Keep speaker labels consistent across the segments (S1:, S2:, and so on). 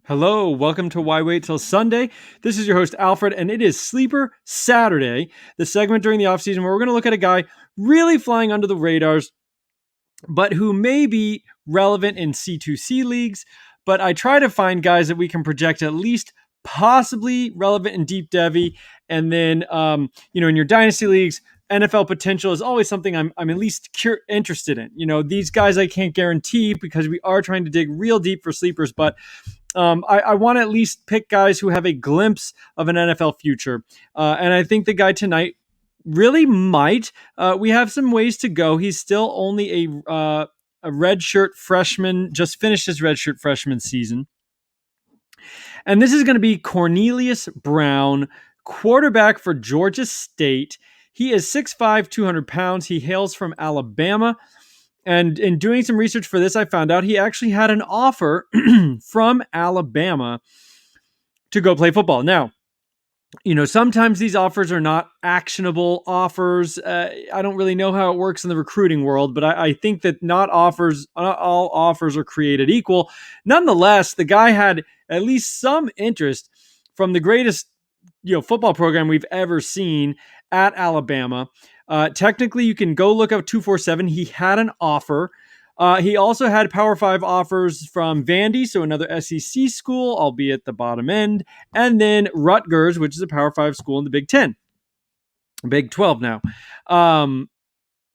S1: Hello, welcome to Why Wait Till Sunday. This is your host, Alfred, and it is Sleeper Saturday, the segment during the offseason where we're going to look at a guy really flying under the radars, but who may be relevant in C2C leagues. But I try to find guys that we can project at least possibly relevant in deep devy. And then, in your dynasty leagues, NFL potential is always something I'm at least interested in. These guys I can't guarantee because we are trying to dig real deep for sleepers, but I want to at least pick guys who have a glimpse of an NFL future. And I think the guy tonight really might. We have some ways to go. He's still only a redshirt freshman, just finished his redshirt freshman season. And this is going to be Cornelious Brown, quarterback for Georgia State. He is 6'5", 200 pounds. He hails from Alabama. And in doing some research for this, I found out he actually had an offer from Alabama to go play football. Now, sometimes these offers are not actionable offers. I don't really know how it works in the recruiting world, but I think that not all offers are created equal. Nonetheless, the guy had at least some interest from the greatest football program we've ever seen at Alabama. Technically, you can go look up 247. He had an offer. He also had Power 5 offers from Vandy, so another SEC school, albeit the bottom end, and then Rutgers, which is a Power 5 school in the Big 10. Big 12 now.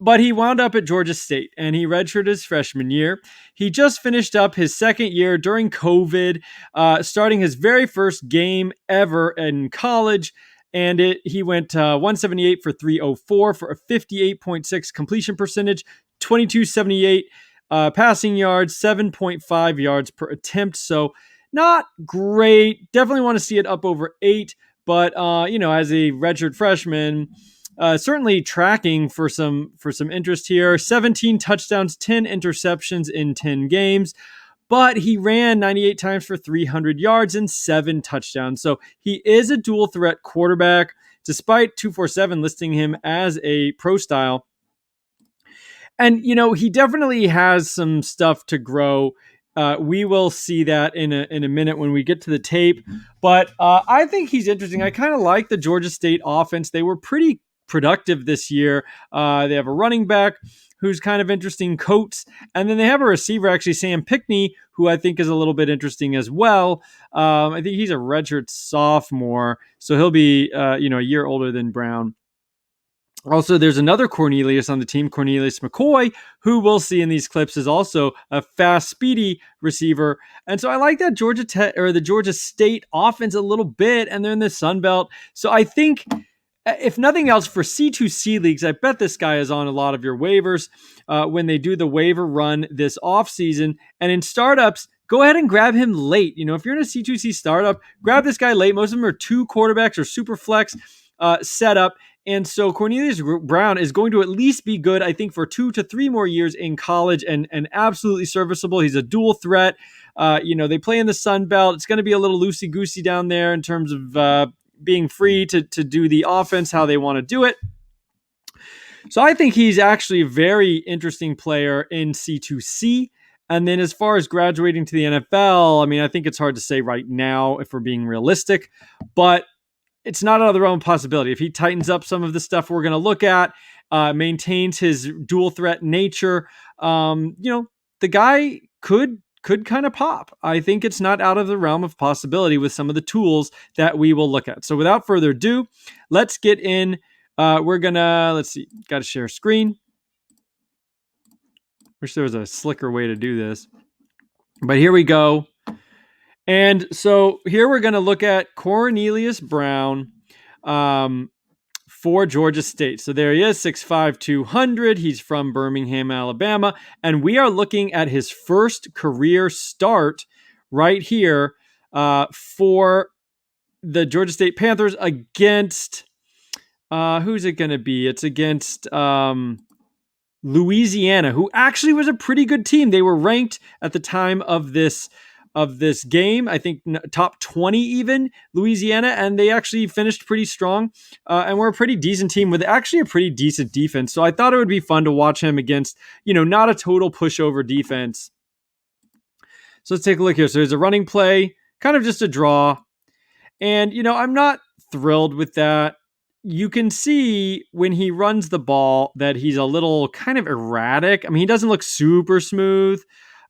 S1: But he wound up at Georgia State, and he redshirted his freshman year. He just finished up his second year during COVID, starting his very first game ever in college. And he went 178 for 304 for a 58.6 completion percentage, 2278 passing yards, 7.5 yards per attempt. So not great. Definitely want to see it up over 8. But, as a redshirt freshman, certainly tracking for some interest here. 17 touchdowns, 10 interceptions in 10 games. But he ran 98 times for 300 yards and 7 touchdowns. So he is a dual threat quarterback, despite 247 listing him as a pro style. And, he definitely has some stuff to grow. We will see that in a minute when we get to the tape. But I think he's interesting. I kind of like the Georgia State offense. They were pretty productive this year. They have a running back who's kind of interesting, Coates. And then they have a receiver, actually, Sam Pickney, who I think is a little bit interesting as well. I think he's a redshirt sophomore, so he'll be a year older than Brown. Also, there's another Cornelius on the team, Cornelius McCoy, who we'll see in these clips is also a fast, speedy receiver. And so I like that the Georgia State offense a little bit, and they're in the Sun Belt. So I think, if nothing else, for C2C leagues, I bet this guy is on a lot of your waivers when they do the waiver run this offseason. And in startups, go ahead and grab him late. If you're in a C2C startup, grab this guy late. Most of them are 2 quarterbacks or super flex setup. And so Cornelius Brown is going to at least be good, I think, for 2 to 3 more years in college and absolutely serviceable. He's a dual threat. They play in the Sun Belt. It's going to be a little loosey-goosey down there in terms of being free to do the offense how they want to do it. So I think he's actually a very interesting player in C2C. And then as far as graduating to the NFL, I think it's hard to say right now if we're being realistic, but it's not out of the realm of possibility. If he tightens up some of the stuff we're going to look at, maintains his dual threat nature, the guy could kind of pop. I think it's not out of the realm of possibility with some of the tools that we will look at. So without further ado, let's get in. Let's see, got to share screen. Wish there was a slicker way to do this, but here we go. And so here we're going to look at Cornelius Brown for Georgia State. So there he is, 6'5", 200. He's from Birmingham, Alabama. And we are looking at his first career start right here for the Georgia State Panthers against, who's it going to be? It's against Louisiana, who actually was a pretty good team. They were ranked at the time of this game, I think top 20 even, Louisiana, and they actually finished pretty strong and were a pretty decent team with actually a pretty decent defense. So I thought it would be fun to watch him against, not a total pushover defense. So let's take a look here. So there's a running play. kind of just a draw. And, I'm not thrilled with that. You can see when he runs the ball that he's a little kind of erratic. I mean, he doesn't look super smooth,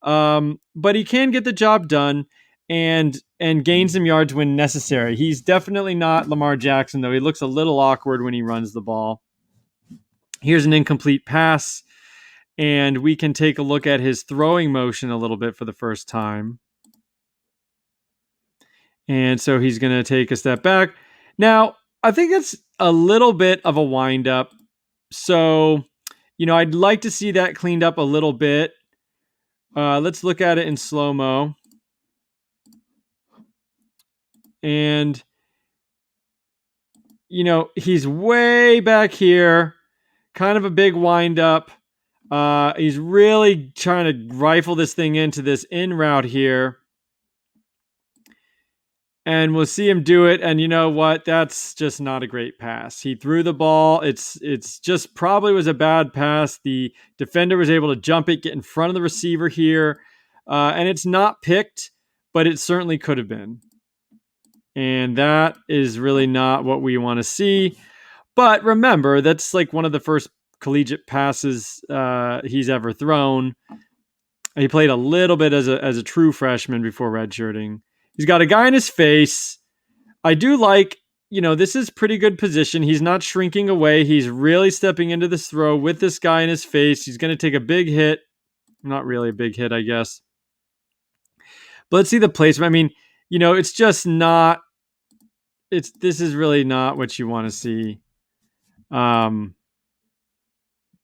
S1: but he can get the job done and gain some yards when necessary. He's definitely not Lamar Jackson, though. He looks a little awkward when he runs the ball. Here's an incomplete pass, and we can take a look at his throwing motion a little bit for the first time. And so he's going to take a step back. Now, I think it's a little bit of a windup. So, I'd like to see that cleaned up a little bit. Let's look at it in slow-mo. And, he's way back here. Kind of a big windup. He's really trying to rifle this thing into this in route here. And we'll see him do it. And you know what? That's just not a great pass. He threw the ball. It's just probably was a bad pass. The defender was able to jump it, get in front of the receiver here. And it's not picked, but it certainly could have been. And that is really not what we want to see. But remember, that's like one of the first collegiate passes he's ever thrown. He played a little bit as a true freshman before redshirting. He's got a guy in his face. I do like, this is pretty good position. He's not shrinking away. He's really stepping into this throw with this guy in his face. He's going to take a big hit. Not really a big hit, I guess. But let's see the placement. I mean, it's just not, this is really not what you want to see.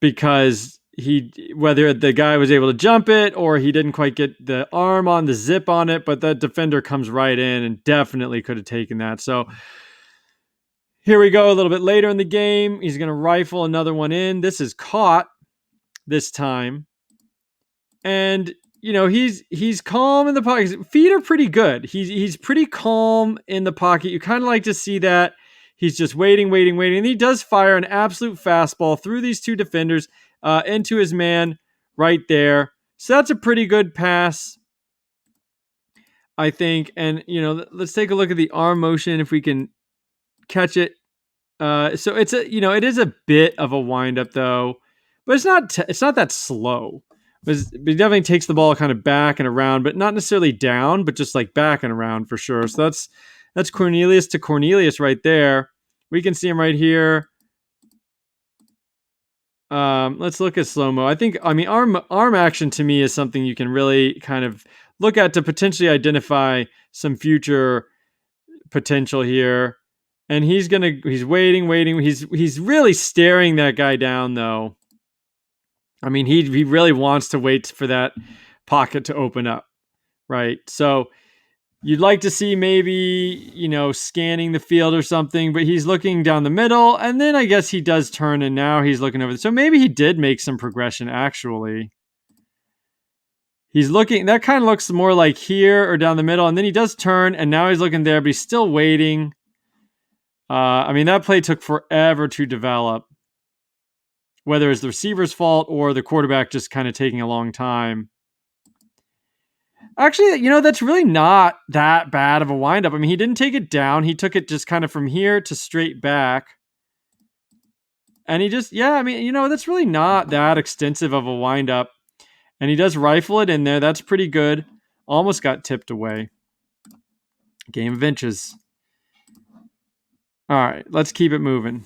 S1: Because whether the guy was able to jump it or he didn't quite get the arm on the zip on it, but that defender comes right in and definitely could have taken that. So here we go a little bit later in the game. He's going to rifle another one in. This is caught this time. And, he's calm in the pocket. His feet are pretty good. He's pretty calm in the pocket. You kind of like to see that. He's just waiting. And he does fire an absolute fastball through these two defenders into his man right there. So that's a pretty good pass, I think. And, let's take a look at the arm motion if we can catch it. So it's it is a bit of a windup though, but it's not that slow. But he definitely takes the ball kind of back and around, but not necessarily down, but just like back and around for sure. So that's Cornelius to Cornelius right there. We can see him right here. Let's look at slow-mo. Arm action to me is something you can really kind of look at to potentially identify some future potential here. And he's waiting. He's really staring that guy down though. I mean, he really wants to wait for that pocket to open up, right? So you'd like to see maybe, scanning the field or something, but he's looking down the middle, and then I guess he does turn, and now he's looking over. So maybe he did make some progression, actually. He's looking, that kind of looks more like here or down the middle, and then he does turn, and now he's looking there, but he's still waiting. That play took forever to develop, whether it's the receiver's fault or the quarterback just kind of taking a long time. Actually, that's really not that bad of a windup. I mean, he didn't take it down. He took it just kind of from here to straight back. And he just, that's really not that extensive of a windup. And he does rifle it in there. That's pretty good. Almost got tipped away. Game of inches. All right, let's keep it moving.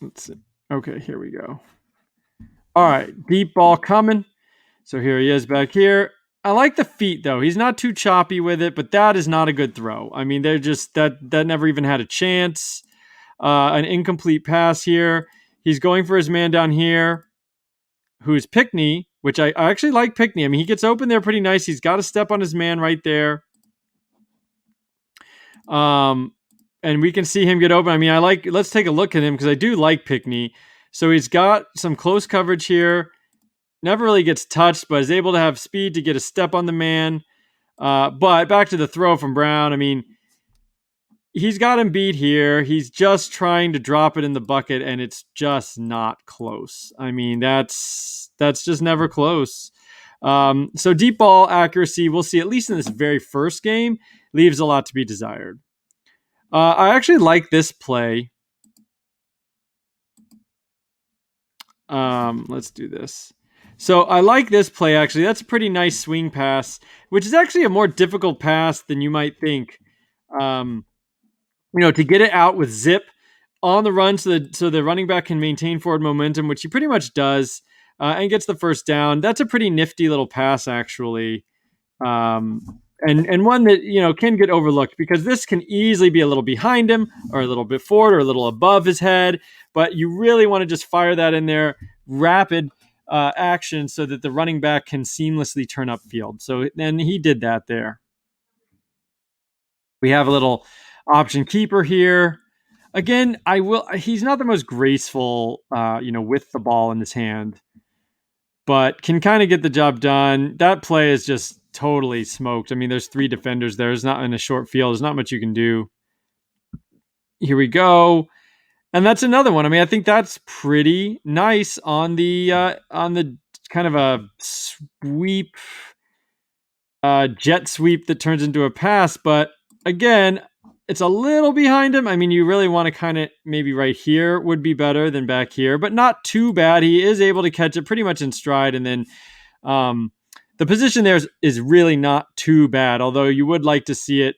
S1: Let's see. Okay, here we go. All right, deep ball coming. So here he is back here. I like the feet, though. He's not too choppy with it, but that is not a good throw. I mean, they're just, that never even had a chance. An incomplete pass here. He's going for his man down here, who's Pickney, which I actually like Pickney. I mean, he gets open there pretty nice. He's got a step on his man right there. And we can see him get open. I mean, let's take a look at him because I do like Pickney. So he's got some close coverage here. Never really gets touched, but is able to have speed to get a step on the man. But back to the throw from Brown. I mean, he's got him beat here. He's just trying to drop it in the bucket, and it's just not close. I mean, that's just never close. So deep ball accuracy, we'll see, at least in this very first game, leaves a lot to be desired. I actually like this play. Let's do this. So I like this play, actually. That's a pretty nice swing pass, which is actually a more difficult pass than you might think. To get it out with zip on the run so the running back can maintain forward momentum, which he pretty much does, and gets the first down. That's a pretty nifty little pass, actually. And one that can get overlooked because this can easily be a little behind him or a little bit forward or a little above his head, but you really want to just fire that in there, rapid action, so that the running back can seamlessly turn upfield. So then he did that there. We have a little option keeper here. Again, he's not the most graceful, with the ball in his hand, but can kind of get the job done. That play is just totally smoked. I mean, there's 3 defenders there. It's not in a short field. There's not much you can do. Here we go. And that's another one. I mean, I think that's pretty nice on the kind of a sweep, jet sweep that turns into a pass. But again, it's a little behind him. I mean, you really want to kind of maybe right here would be better than back here, but not too bad. He is able to catch it pretty much in stride. And then the position there is really not too bad, although you would like to see it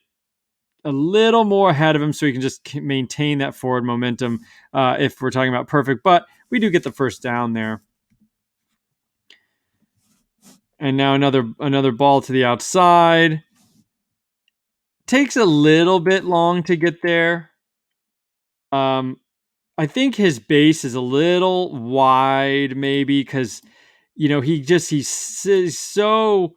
S1: a little more ahead of him so he can just maintain that forward momentum if we're talking about perfect. But we do get the first down there. And now another ball to the outside. Takes a little bit long to get there. I think his base is a little wide, maybe because he's so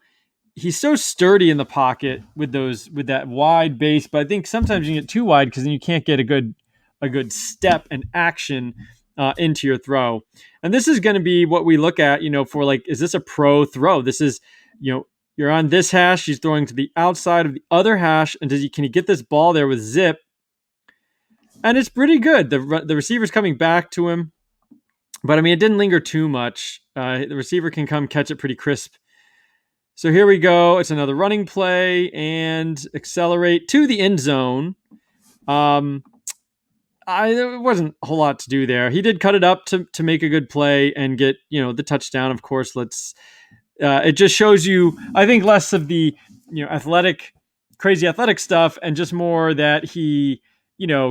S1: sturdy in the pocket with that wide base. But I think sometimes you get too wide because then you can't get a good step and action into your throw. And this is going to be what we look at, for like, is this a pro throw? This is, you're on this hash. He's throwing to the outside of the other hash. And can he get this ball there with zip? And it's pretty good. The receiver's coming back to him. But I mean, it didn't linger too much. The receiver can come catch it pretty crisp. So here we go. It's another running play and accelerate to the end zone. There wasn't a whole lot to do there. He did cut it up to make a good play and get, the touchdown. Of course, it just shows you, I think, less of the, crazy athletic stuff and just more that he,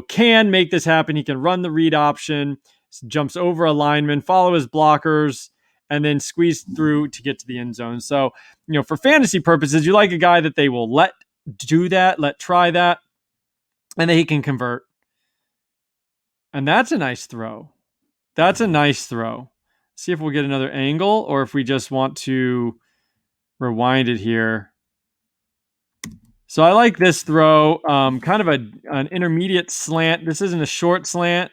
S1: can make this happen. He can run the read option, jumps over a lineman, follow his blockers, and then squeeze through to get to the end zone. So, for fantasy purposes, you like a guy that they will let try that, and that he can convert. And that's a nice throw. See if we'll get another angle or if we just want to rewind it here. So I like this throw, kind of an intermediate slant. This isn't a short slant.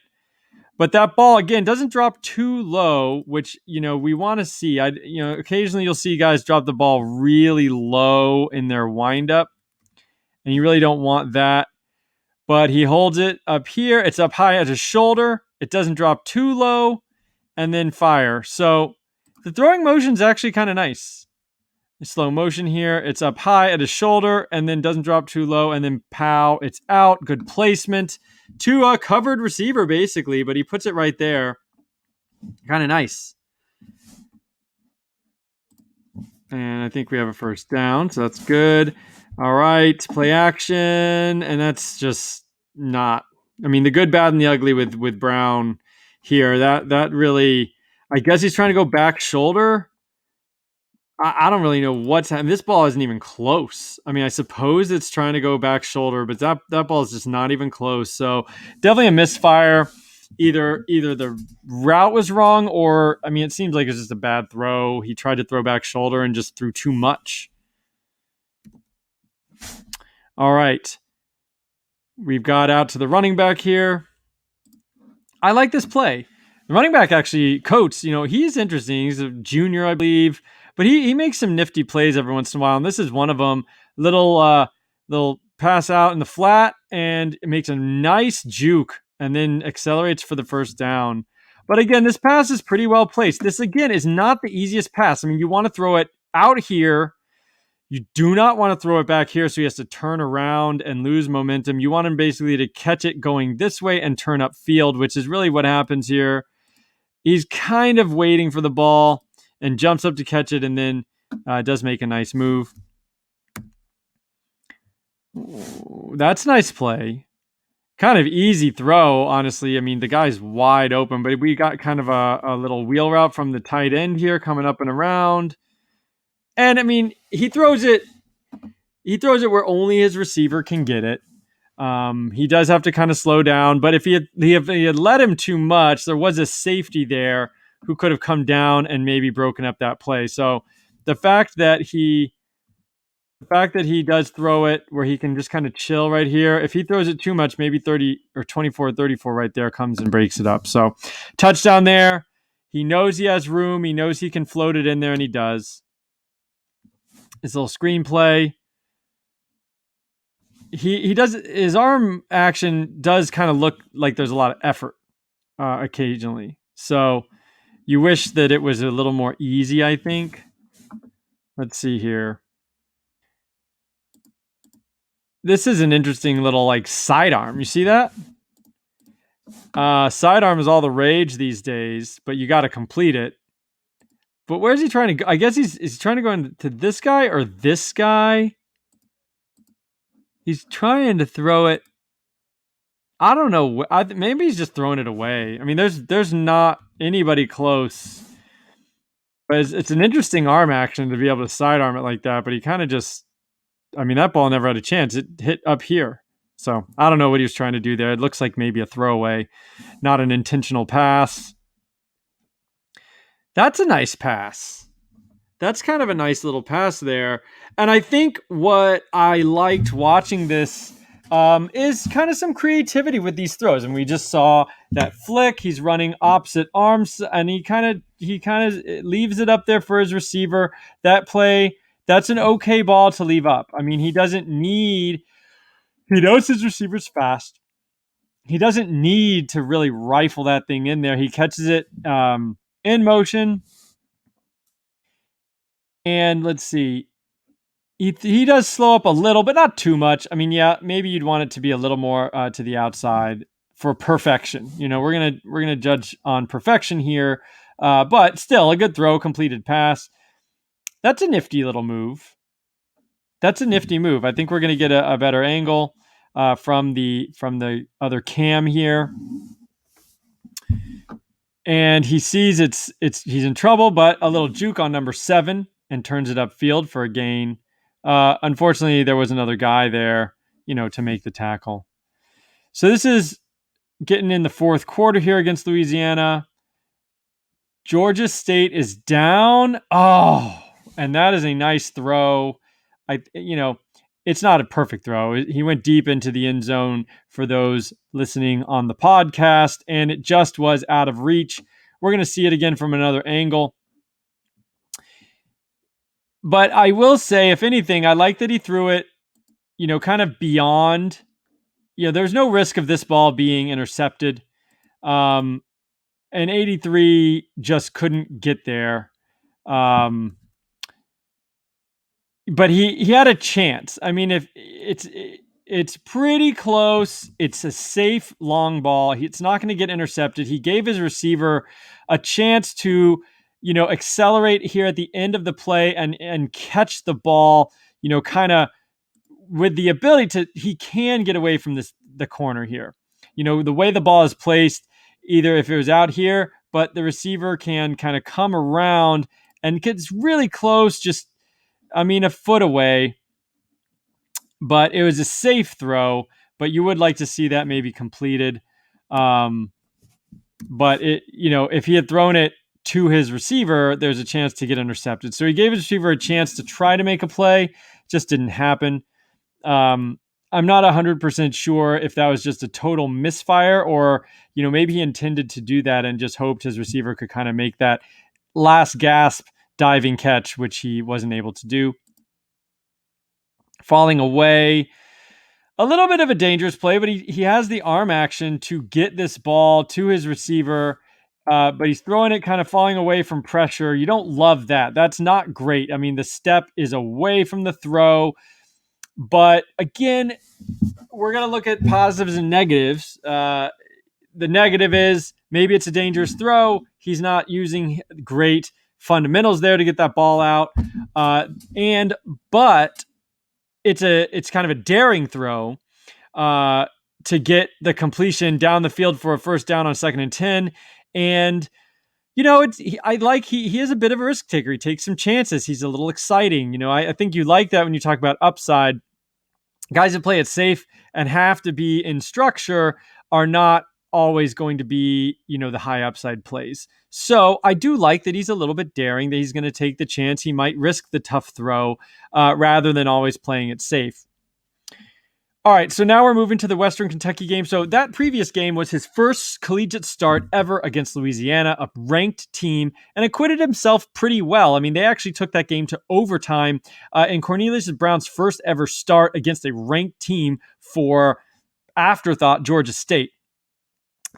S1: But that ball, again, doesn't drop too low, which, we want to see. Occasionally you'll see guys drop the ball really low in their windup, and you really don't want that. But he holds it up here. It's up high at his shoulder. It doesn't drop too low, and then fire. So the throwing motion is actually kind of nice. Slow motion here. It's up high at his shoulder, and then doesn't drop too low, and then pow, it's out. Good placement to a covered receiver, basically, but he puts it right there. Kind of nice. And I think we have a first down, so that's good. All right, play action, and that's just not. I mean, the good, bad, and the ugly with Brown here. That really, I guess he's trying to go back shoulder. I don't really know what's happening. This ball isn't even close. I mean, I suppose it's trying to go back shoulder, but that ball is just not even close. So definitely a misfire. Either the route was wrong, or I mean, it seems like it's just a bad throw. He tried to throw back shoulder and just threw too much. All right. We've got out to the running back here. I like this play. The running back actually, Coates, he's interesting. He's a junior, I believe. But he makes some nifty plays every once in a while, and this is one of them. Little pass out in the flat, and it makes a nice juke, and then accelerates for the first down. But again, this pass is pretty well placed. This, again, is not the easiest pass. I mean, you want to throw it out here, you do not want to throw it back here, so he has to turn around and lose momentum. You want him basically to catch it going this way and turn upfield, which is really what happens here. He's kind of waiting for the ball and jumps up to catch it, and then does make a nice move. Ooh, that's nice play. Kind of easy throw, honestly. I mean, the guy's wide open, but we got kind of a little wheel route from the tight end here coming up and around. And I mean, he throws it where only his receiver can get it. He does have to kind of slow down, but if he had let him too much, there was a safety there who could have come down and maybe broken up that play. So the fact that he does throw it where he can just kind of chill right here. If he throws it too much, maybe 30 or 24, 34 right there comes and breaks it up. So touchdown there. He knows he has room. He knows he can float it in there, and he does. His little screenplay. He does, his arm action does kind of look like there's a lot of effort occasionally. So you wish that it was a little more easy, I think. Let's see here. This is an interesting little like sidearm. You see that? Sidearm is all the rage these days, but you got to complete it. But where's he trying to go? I guess he's trying to go into this guy or this guy. He's trying to throw it. I don't know. Maybe he's just throwing it away. I mean, there's not anybody close. But it's an interesting arm action to be able to sidearm it like that. But he kind of just, I mean, that ball never had a chance. It hit up here. So I don't know what he was trying to do there. It looks like maybe a throwaway, not an intentional pass. That's a nice pass. That's kind of a nice little pass there. And I think what I liked watching this is kind of some creativity with these throws. And we just saw that flick. He's running opposite arms, and he kind of leaves it up there for his receiver. That play, that's an okay ball to leave up. I mean, he knows his receiver's fast. He doesn't need to really rifle that thing in there. He catches it in motion. And let's see. He does slow up a little, but not too much. I mean, yeah, maybe you'd want it to be a little more to the outside for perfection. You know, we're gonna judge on perfection here, but still a good throw, completed pass. That's a nifty little move. That's a nifty move. I think we're gonna get a better angle from the other cam here, and he sees he's in trouble, but a little juke on number 7 and turns it upfield for a gain. Unfortunately, there was another guy there, to make the tackle. So this is getting in the fourth quarter here against Louisiana. Georgia State is down. Oh, and that is a nice throw. It's not a perfect throw. He went deep into the end zone for those listening on the podcast, and it just was out of reach. We're going to see it again from another angle. But I will say, if anything, I like that he threw it, kind of beyond. There's no risk of this ball being intercepted. And 83 just couldn't get there. But he had a chance. I mean, if it's pretty close. It's a safe long ball. It's not going to get intercepted. He gave his receiver a chance to, accelerate here at the end of the play and catch the ball, kind of with the ability he can get away from the corner here. The way the ball is placed, either if it was out here, but the receiver can kind of come around and gets really close, a foot away. But it was a safe throw, but you would like to see that maybe completed. But if he had thrown it to his receiver, there's a chance to get intercepted. So he gave his receiver a chance to try to make a play. Just didn't happen. I'm not 100% sure if that was just a total misfire or, maybe he intended to do that and just hoped his receiver could kind of make that last gasp diving catch, which he wasn't able to do. Falling away, a little bit of a dangerous play, but he has the arm action to get this ball to his receiver But he's throwing it kind of falling away from pressure. You don't love that. That's not great. I mean, the step is away from the throw. But again, we're going to look at positives and negatives. The negative is maybe it's a dangerous throw. He's not using great fundamentals there to get that ball out. But it's kind of a daring throw to get the completion down the field for a first down on 2nd and 10. And he is a bit of a risk taker. He takes some chances. He's a little exciting. I think you like that when you talk about upside. Guys that play it safe and have to be in structure are not always going to be, the high upside plays. So I do like that he's a little bit daring, that he's going to take the chance. He might risk the tough throw rather than always playing it safe. All right, so now we're moving to the Western Kentucky game. So that previous game was his first collegiate start ever against Louisiana, a ranked team, and acquitted himself pretty well. I mean, they actually took that game to overtime in Cornelius Brown's first ever start against a ranked team for afterthought Georgia State.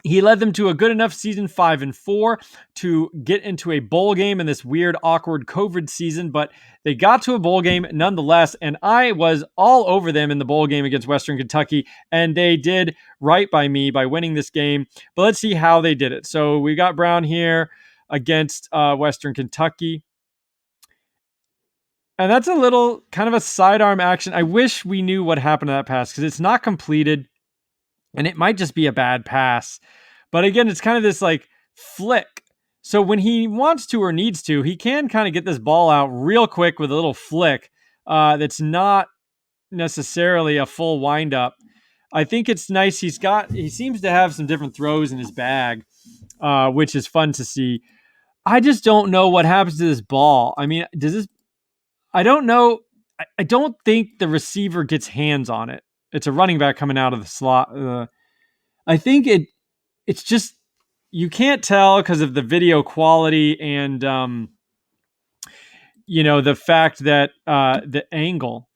S1: He led them to a good enough season, 5-4, to get into a bowl game in this weird, awkward COVID season, but they got to a bowl game nonetheless, and I was all over them in the bowl game against Western Kentucky, and they did right by me by winning this game. But let's see how they did it. So we got Brown here against Western Kentucky. And that's a little kind of a sidearm action. I wish we knew what happened to that pass because it's not completed, and it might just be a bad pass. But again, it's kind of this like flick. So when he wants to or needs to, he can kind of get this ball out real quick with a little flick that's not necessarily a full windup. I think it's nice. He seems to have some different throws in his bag, which is fun to see. I just don't know what happens to this ball. I mean, I don't know. I don't think the receiver gets hands on it. It's a running back coming out of the slot. I think it's just, you can't tell because of the video quality and, the fact that the angle.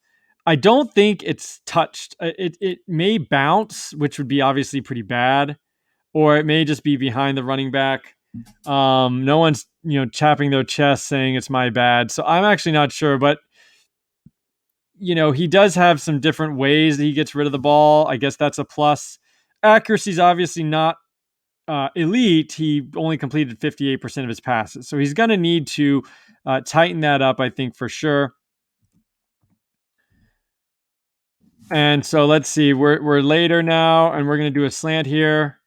S1: I don't think it's touched. It may bounce, which would be obviously pretty bad, or it may just be behind the running back. No one's, chapping their chest saying it's my bad. So I'm actually not sure, but he does have some different ways that he gets rid of the ball. I guess that's a plus. Accuracy is obviously not elite. He only completed 58% of his passes. So he's going to need to tighten that up, I think, for sure. And so let's see. We're later now, and we're going to do a slant here.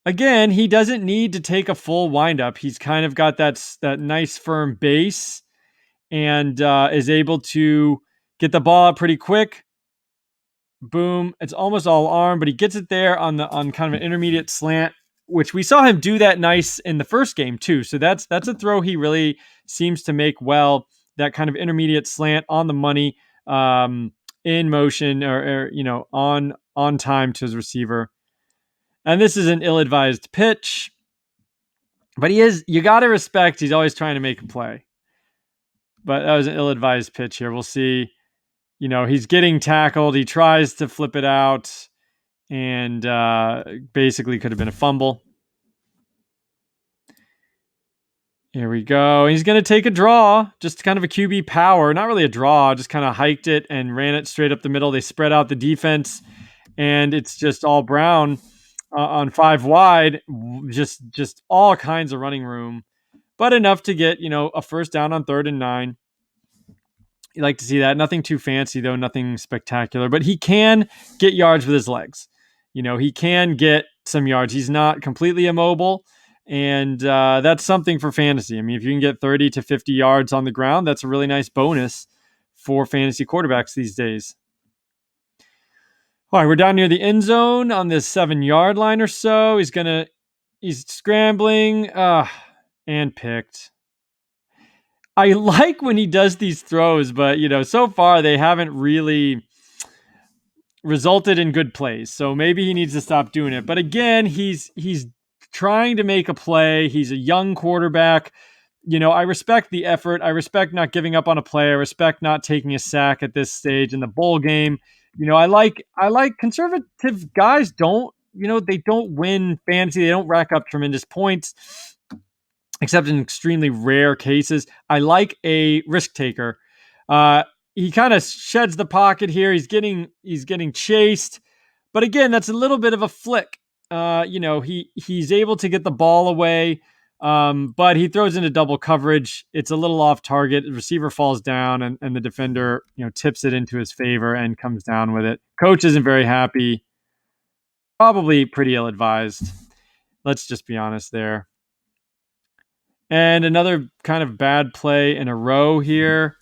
S1: Again, he doesn't need to take a full windup. He's kind of got that nice firm base and is able to get the ball up pretty quick. Boom. It's almost all arm, but he gets it there on kind of an intermediate slant, which we saw him do that nice in the first game too. So that's a throw he really seems to make well, that kind of intermediate slant on the money, in motion or on time to his receiver. And this is an ill-advised pitch, but you got to respect, he's always trying to make a play. But that was an ill-advised pitch here. We'll see. He's getting tackled. He tries to flip it out and basically could have been a fumble. Here we go. He's going to take a draw, just kind of a QB power. Not really a draw, just kind of hiked it and ran it straight up the middle. They spread out the defense, and it's just all Brown on 5 wide. Just all kinds of running room, but enough to get, a first down on 3rd and 9. You like to see that. Nothing too fancy, though. Nothing spectacular. But he can get yards with his legs. He can get some yards. He's not completely immobile. And that's something for fantasy. I mean, if you can get 30 to 50 yards on the ground, that's a really nice bonus for fantasy quarterbacks these days. All right, we're down near the end zone on this 7-yard line or so. He's scrambling and picked. I like when he does these throws, but so far they haven't really resulted in good plays. So maybe he needs to stop doing it. But again, he's trying to make a play. He's a young quarterback. I respect the effort. I respect not giving up on a play. I respect not taking a sack at this stage in the bowl game. I like conservative guys don't they don't win fantasy. They don't rack up tremendous points, except in extremely rare cases. I like a risk taker. He kind of sheds the pocket here. He's getting chased, but again, that's a little bit of a flick. He's able to get the ball away, but he throws into double coverage. It's a little off target. The receiver falls down, and the defender tips it into his favor and comes down with it. Coach isn't very happy. Probably pretty ill advised. Let's just be honest there. And another kind of bad play in a row here.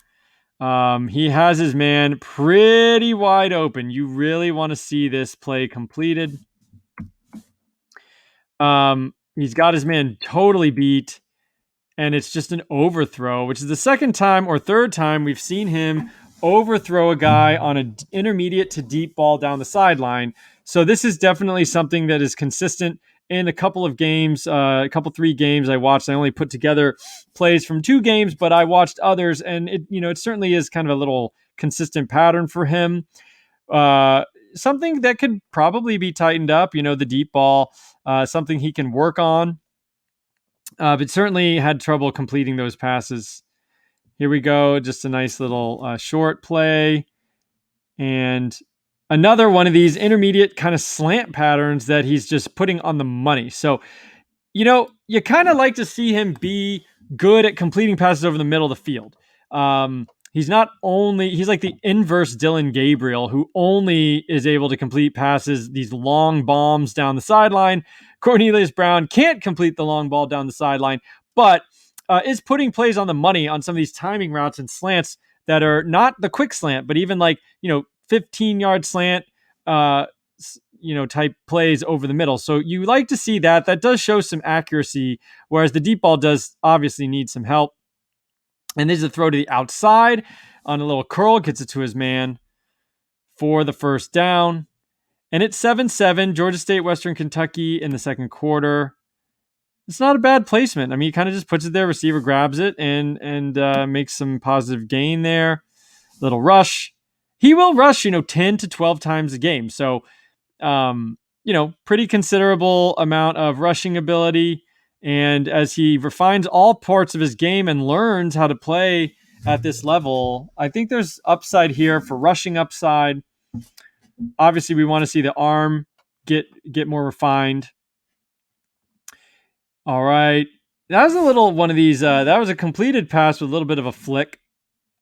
S1: He has his man pretty wide open. You really want to see this play completed. He's got his man totally beat, and it's just an overthrow, which is the second time or third time we've seen him overthrow a guy on an intermediate to deep ball down the sideline. So this is definitely something that is consistent in a couple of games, 3 games I watched. I only put together plays from 2 games, but I watched others, and it certainly is kind of a little consistent pattern for him. Something that could probably be tightened up, the deep ball, something he can work on. But certainly had trouble completing those passes. Here we go. Just a nice little short play. And another one of these intermediate kind of slant patterns that he's just putting on the money. So, you kind of like to see him be good at completing passes over the middle of the field. He's like the inverse Dylan Gabriel, who only is able to complete passes, these long bombs down the sideline. Cornelious Brown can't complete the long ball down the sideline, but is putting plays on the money on some of these timing routes and slants that are not the quick slant, but even 15-yard slant, type plays over the middle. So you like to see that. That does show some accuracy, whereas the deep ball does obviously need some help. And there's a throw to the outside on a little curl, gets it to his man for the first down. And it's 7-7, Georgia State, Western Kentucky in the second quarter. It's not a bad placement. I mean, he kind of just puts it there, receiver grabs it, and makes some positive gain there. Little rush. He will rush, 10 to 12 times a game. So, pretty considerable amount of rushing ability. And as he refines all parts of his game and learns how to play at this level, I think there's upside here for rushing upside. Obviously, we want to see the arm get more refined. All right. That was a little one of these. That was a completed pass with a little bit of a flick.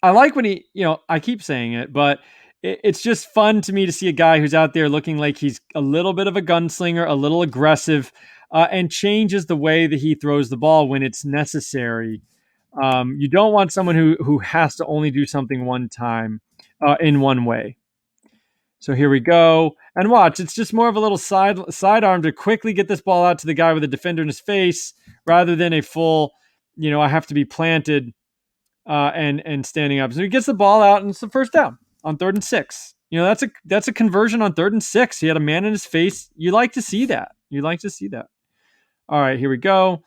S1: I like when he, I keep saying it, but it's just fun to me to see a guy who's out there looking like he's a little bit of a gunslinger, a little aggressive, and changes the way that he throws the ball when it's necessary. You don't want someone who has to only do something one time in one way. So here we go. And watch, it's just more of a little sidearm to quickly get this ball out to the guy with a defender in his face rather than a full, I have to be planted and standing up. So he gets the ball out and it's the first down on 3rd and 6. That's a conversion on 3rd and 6. He had a man in his face. You like to see that. All right, here we go.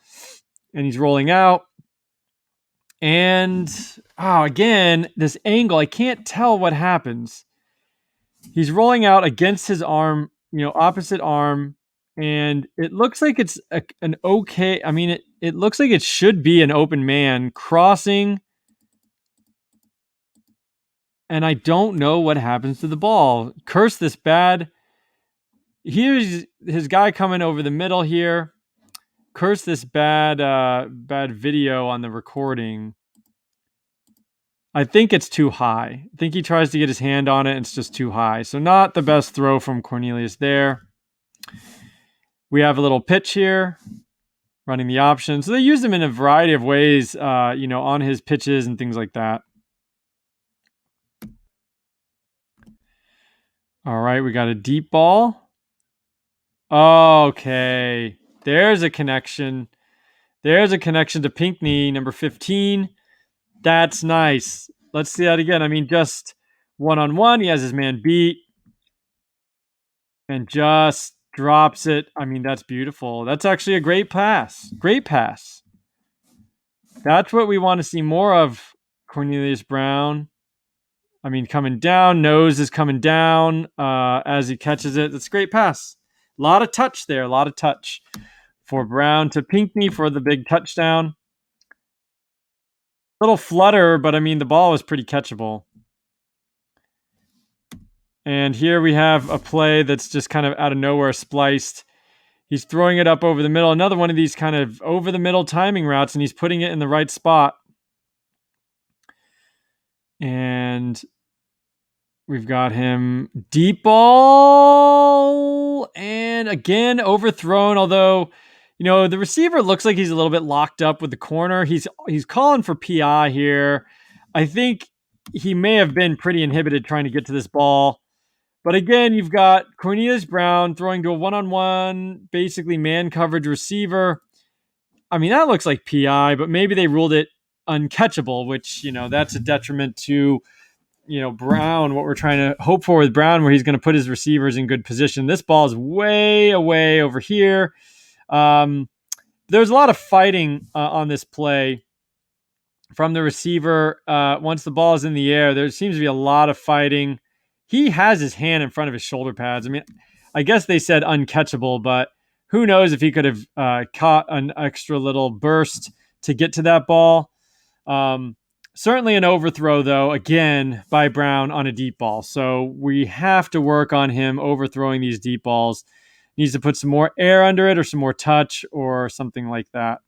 S1: And he's rolling out. And again, this angle, I can't tell what happens. He's rolling out against his arm, opposite arm, and it looks like it's an okay. I mean, it looks like it should be an open man crossing, and I don't know what happens to the ball. Curse this bad. Here's his guy coming over the middle here. Curse this bad video on the recording. I think it's too high. I think he tries to get his hand on it and it's just too high. So not the best throw from Cornelius there. We have a little pitch here, running the option. So they use him in a variety of ways, on his pitches and things like that. All right, we got a deep ball. Okay, there's a connection. There's a connection to Pinckney, number 15. That's nice. Let's see that again. I mean, just one-on-one. He has his man beat and just drops it. I mean, that's beautiful. That's actually a great pass. Great pass. That's what we want to see more of, Cornelius Brown. I mean, coming down, nose is coming down as he catches it. That's a great pass. A lot of touch there, a lot of touch for Brown to Pinckney for the big touchdown. Little flutter, but I mean, the ball was pretty catchable. And here we have a play that's just kind of out of nowhere spliced. He's throwing it up over the middle. Another one of these kind of over the middle timing routes, and he's putting it in the right spot. And we've got him deep ball, and again overthrown. Although, the receiver looks like he's a little bit locked up with the corner. He's calling for PI here. I think he may have been pretty inhibited trying to get to this ball. But again, you've got Cornelius Brown throwing to a one-on-one, basically man coverage receiver. I mean, that looks like PI, but maybe they ruled it uncatchable, which, that's a detriment to, Brown, what we're trying to hope for with Brown, where he's going to put his receivers in good position. This ball is way away over here. There's a lot of fighting on this play from the receiver. Once the ball is in the air, there seems to be a lot of fighting. He has his hand in front of his shoulder pads. I mean, I guess they said uncatchable, but who knows if he could have caught an extra little burst to get to that ball. Certainly an overthrow, though, again, by Brown on a deep ball. So we have to work on him overthrowing these deep balls. Needs to put some more air under it or some more touch or something like that.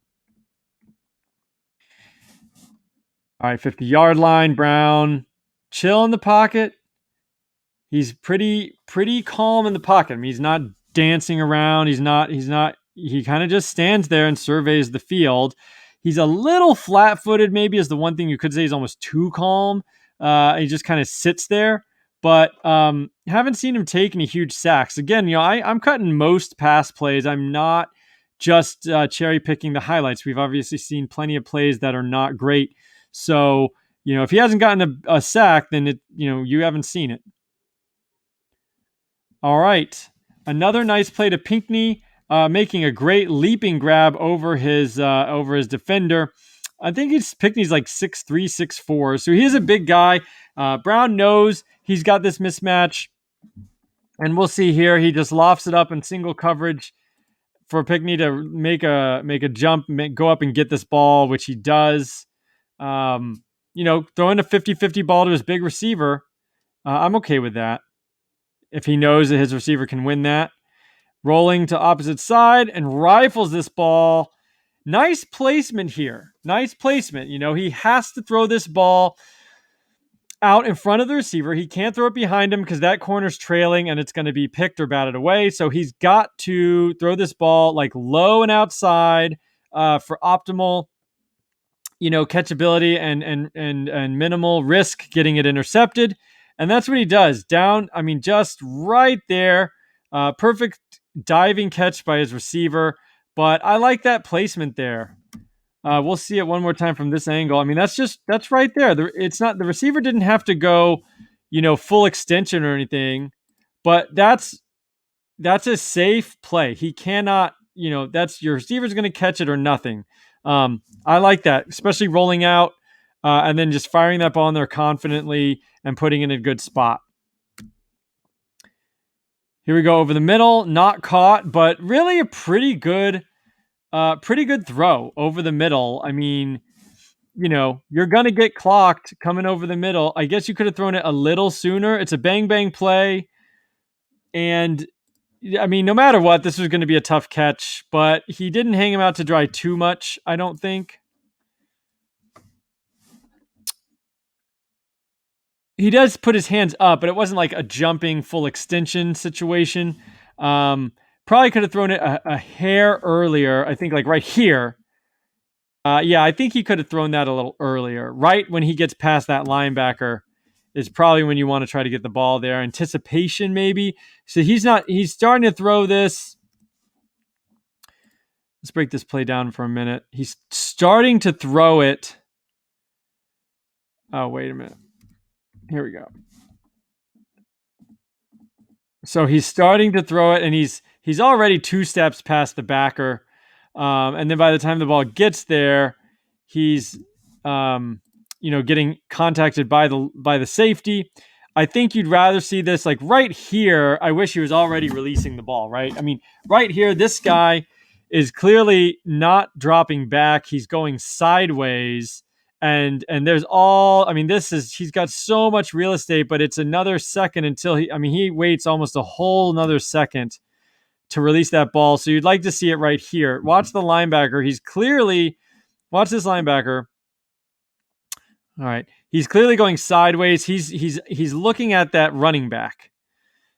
S1: All right, 50-yard line, Brown. Chill in the pocket. He's pretty calm in the pocket. I mean, he's not dancing around. He kind of just stands there and surveys the field. He's a little flat-footed, maybe, is the one thing you could say. He's almost too calm. He just kind of sits there. But haven't seen him take any huge sacks. Again, I'm cutting most pass plays. I'm not just cherry-picking the highlights. We've obviously seen plenty of plays that are not great. So, if he hasn't gotten a sack, then you haven't seen it. All right. Another nice play to Pinckney, making a great leaping grab over his defender. I think Pinckney's like 6'3", 6'4", so he is a big guy. Brown knows he's got this mismatch, and we'll see here. He just lofts it up in single coverage for Pinckney to make a jump, go up and get this ball, which he does. Throwing a 50-50 ball to his big receiver, I'm okay with that. If he knows that his receiver can win that. Rolling to opposite side and rifles this ball. Nice placement here. Nice placement. He has to throw this ball out in front of the receiver. He can't throw it behind him because that corner's trailing and it's going to be picked or batted away. So he's got to throw this ball like low and outside for optimal, catchability and minimal risk getting it intercepted. And that's what he does. Down, just right there. Perfect diving catch by his receiver. But I like that placement there. We'll see it one more time from this angle. That's right there. It's not, the receiver didn't have to go, full extension or anything. But that's a safe play. He cannot, that's your receiver's going to catch it or nothing. I like that, especially rolling out and then just firing that ball in there confidently and putting it in a good spot. Here we go over the middle, not caught, but really a pretty good throw over the middle. You're going to get clocked coming over the middle. I guess you could have thrown it a little sooner. It's a bang play. And no matter what, this was going to be a tough catch, but he didn't hang him out to dry too much, I don't think. He does put his hands up, but it wasn't like a jumping full extension situation. Probably could have thrown it a hair earlier. I think like right here. I think he could have thrown that a little earlier. Right when he gets past that linebacker is probably when you want to try to get the ball there. Anticipation maybe. So he's starting to throw this. Let's break this play down for a minute. He's starting to throw it. Oh, wait a minute. Here we go. So he's starting to throw it, and he's already 2 steps past the backer. And then by the time the ball gets there, he's getting contacted by the safety. I think you'd rather see this like right here. I wish he was already releasing the ball, right? I mean, right here, this guy is clearly not dropping back. He's going sideways. And there's all, I mean, he's got so much real estate, but it's another second until he waits almost a whole another second to release that ball. So you'd like to see it right here. Watch the linebacker. Watch this linebacker. All right. He's clearly going sideways. He's looking at that running back.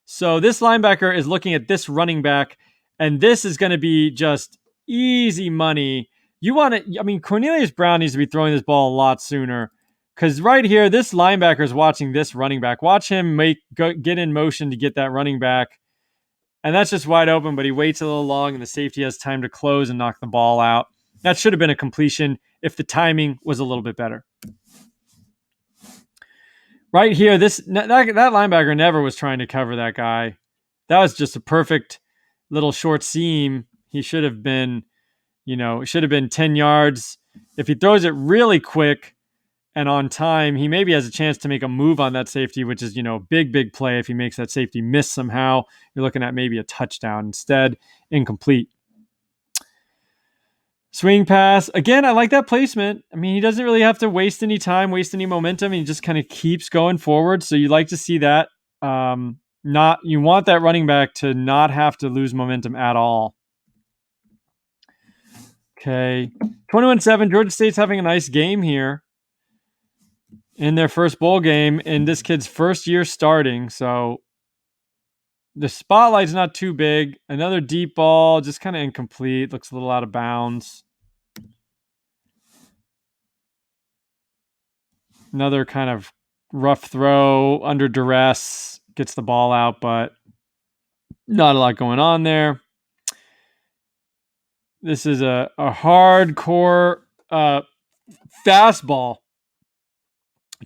S1: So this linebacker is looking at this running back, and this is going to be just easy money. Cornelius Brown needs to be throwing this ball a lot sooner, because right here, this linebacker is watching this running back. Watch him get in motion to get that running back, and that's just wide open, but he waits a little long, and the safety has time to close and knock the ball out. That should have been a completion if the timing was a little bit better. Right here, that linebacker never was trying to cover that guy. That was just a perfect little short seam. He should have been, it should have been 10 yards. If he throws it really quick and on time, he maybe has a chance to make a move on that safety, which is, big play. If he makes that safety miss somehow, you're looking at maybe a touchdown. Instead, incomplete. Swing pass. Again, I like that placement. I mean, he doesn't really have to waste any time, waste any momentum. He just kind of keeps going forward. So you like to see that. You want that running back to not have to lose momentum at all. Okay. 21-7. Georgia State's having a nice game here in their first bowl game in this kid's first year starting. So the spotlight's not too big. Another deep ball, just kind of incomplete. Looks a little out of bounds. Another kind of rough throw under duress. Gets the ball out, but not a lot going on there. This is a hardcore fastball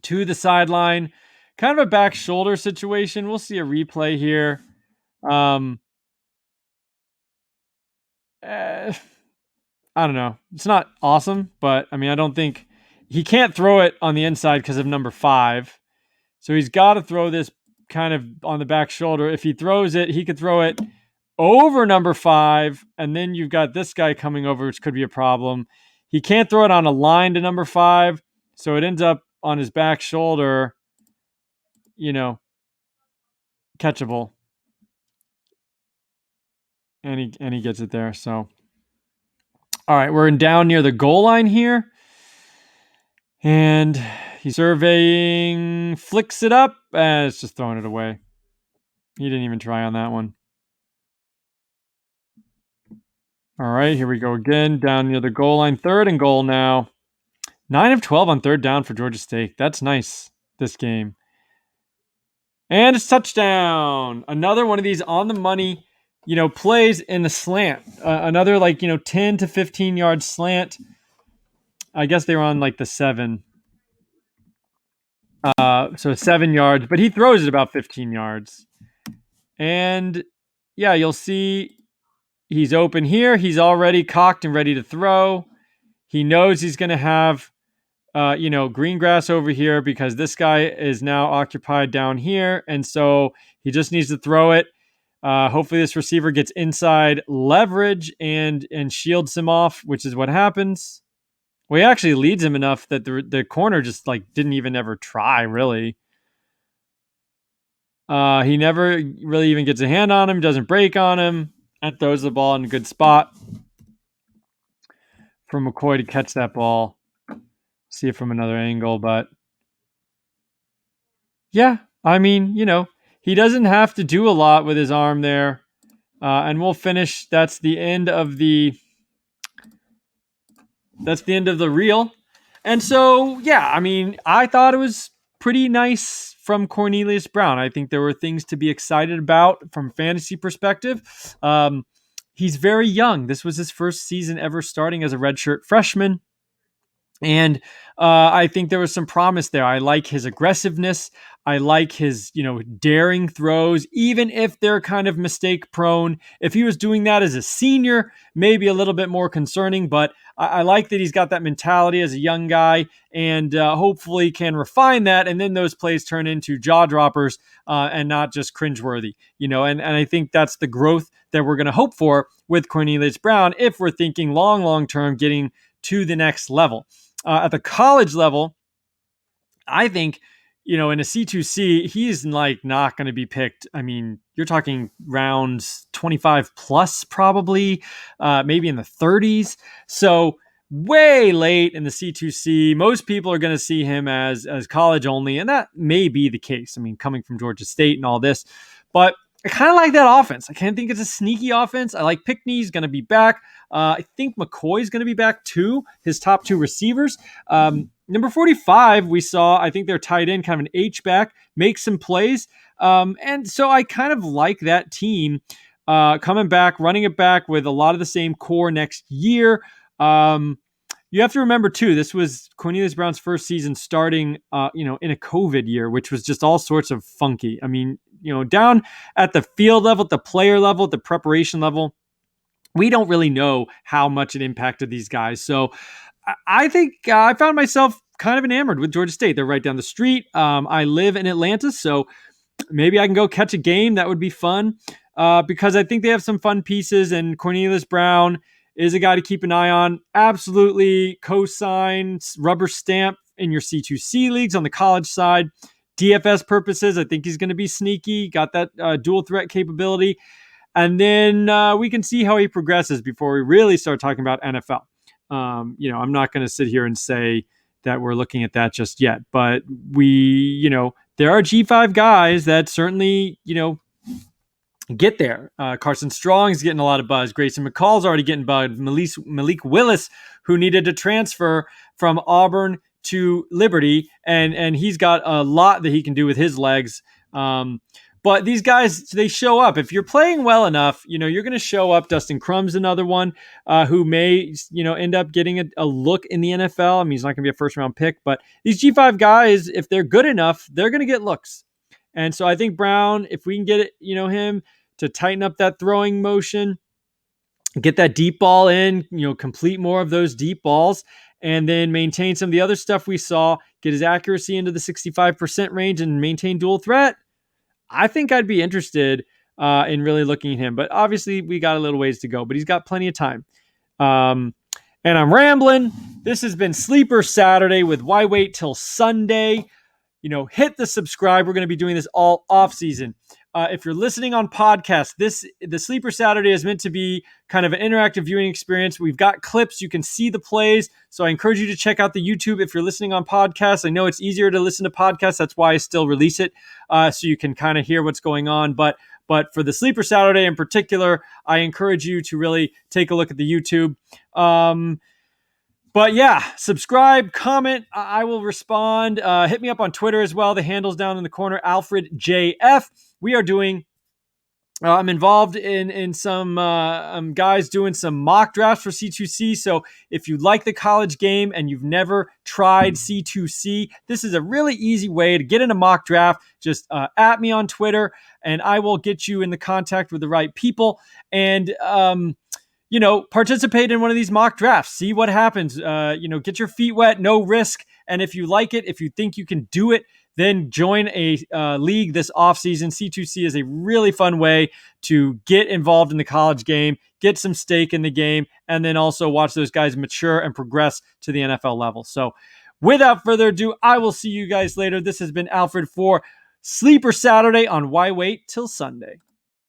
S1: to the sideline. Kind of a back shoulder situation. We'll see a replay here. I don't know. It's not awesome, but I mean, I don't think he can't throw it on the inside because of number 5. So he's got to throw this kind of on the back shoulder. If he throws it, he could throw it over number 5, and then you've got this guy coming over, which could be a problem. He can't throw it on a line to number 5, so it ends up on his back shoulder, catchable. And he gets it there. So, all right, we're down near the goal line here. And he's surveying, flicks it up, and it's just throwing it away. He didn't even try on that one. All right, here we go again, down near the goal line. 3rd and goal now. 9 of 12 on 3rd down for Georgia State. That's nice this game. And it's touchdown. Another one of these on the money, plays in the slant. Another 10 to 15 yard slant. I guess they were on the 7. So 7 yards, but he throws it about 15 yards. And yeah, you'll see he's open here. He's already cocked and ready to throw. He knows he's going to have, green grass over here because this guy is now occupied down here. And so he just needs to throw it. Hopefully this receiver gets inside leverage and shields him off, which is what happens. Well, he actually leads him enough that the corner just didn't even ever try, really. He never really even gets a hand on him, doesn't break on him, and throws the ball in a good spot for McCoy to catch that ball. See it from another angle, but yeah, I mean, he doesn't have to do a lot with his arm there. And we'll finish. That's the end of the reel. And so, yeah, I mean, I thought it was pretty nice from Cornelius Brown. I think there were things to be excited about from fantasy perspective. He's very young. This was his first season ever starting as a redshirt freshman. And I think there was some promise there. I like his aggressiveness. I like his, daring throws, even if they're kind of mistake prone. If he was doing that as a senior, maybe a little bit more concerning, but I like that he's got that mentality as a young guy and hopefully can refine that. And then those plays turn into jaw droppers and not just cringeworthy, and I think that's the growth that we're going to hope for with Cornelius Brown if we're thinking long term getting to the next level. At the college level, I think, in a C2C, he's like not going to be picked. I mean, you're talking rounds 25 plus, probably, maybe in the 30s. So way late in the C2C. Most people are going to see him as college only, and that may be the case. I mean, coming from Georgia State and all this, but I kind of like that offense. I kind of think it's a sneaky offense. I like Pickney's going to be back. I think McCoy's going to be back too, his top two receivers. Number 45, we saw, I think they're tight end, kind of an H-back, make some plays. And so I kind of like that team coming back, running it back with a lot of the same core next year. You have to remember, too, this was Cornelius Brown's first season starting, in a COVID year, which was just all sorts of funky. I mean, down at the field level, at the player level, at the preparation level, we don't really know how much it impacted these guys. So I think I found myself kind of enamored with Georgia State. They're right down the street. I live in Atlanta, so maybe I can go catch a game. That would be fun because I think they have some fun pieces, and Cornelius Brown is a guy to keep an eye on. Absolutely co-sign, rubber stamp in your C2C leagues on the college side. DFS purposes, I think he's going to be sneaky, got that dual threat capability. And then we can see how he progresses before we really start talking about NFL. I'm not going to sit here and say that we're looking at that just yet, but there are G5 guys that certainly, get there. Carson Strong's getting a lot of buzz. Grayson McCall's already getting buzz. Malik Willis, who needed to transfer from Auburn to Liberty, and he's got a lot that he can do with his legs. But these guys, they show up. If you're playing well enough, you're going to show up. Dustin Crum's another one who may, end up getting a look in the NFL. I mean, he's not going to be a first-round pick, but these G5 guys, if they're good enough, they're going to get looks. And so I think Brown, if we can get him to tighten up that throwing motion, get that deep ball in, complete more of those deep balls, and then maintain some of the other stuff we saw, get his accuracy into the 65% range and maintain dual threat, I think I'd be interested in really looking at him. But obviously, we got a little ways to go, but he's got plenty of time. And I'm rambling. This has been Sleeper Saturday with Why Wait Till Sunday. Hit the subscribe. We're going to be doing this all off season. If you're listening on podcast, the Sleeper Saturday is meant to be kind of an interactive viewing experience. We've got clips. You can see the plays. So I encourage you to check out the YouTube if you're listening on podcast. I know it's easier to listen to podcasts. That's why I still release it so you can kind of hear what's going on. But for the Sleeper Saturday in particular, I encourage you to really take a look at the YouTube. But yeah, subscribe, comment. I will respond. Hit me up on Twitter as well. The handle's down in the corner, Alfred JF. We are doing, I'm involved in some guys doing some mock drafts for C2C. So if you like the college game and you've never tried C2C, this is a really easy way to get in a mock draft. Just at me on Twitter and I will get you in the contact with the right people. And, participate in one of these mock drafts, see what happens, get your feet wet, no risk. And if you like it, if you think you can do it, then join a league this offseason. C2C is a really fun way to get involved in the college game, get some stake in the game, and then also watch those guys mature and progress to the NFL level. So without further ado, I will see you guys later. This has been Alfred for Sleeper Saturday on Why Wait Till Sunday.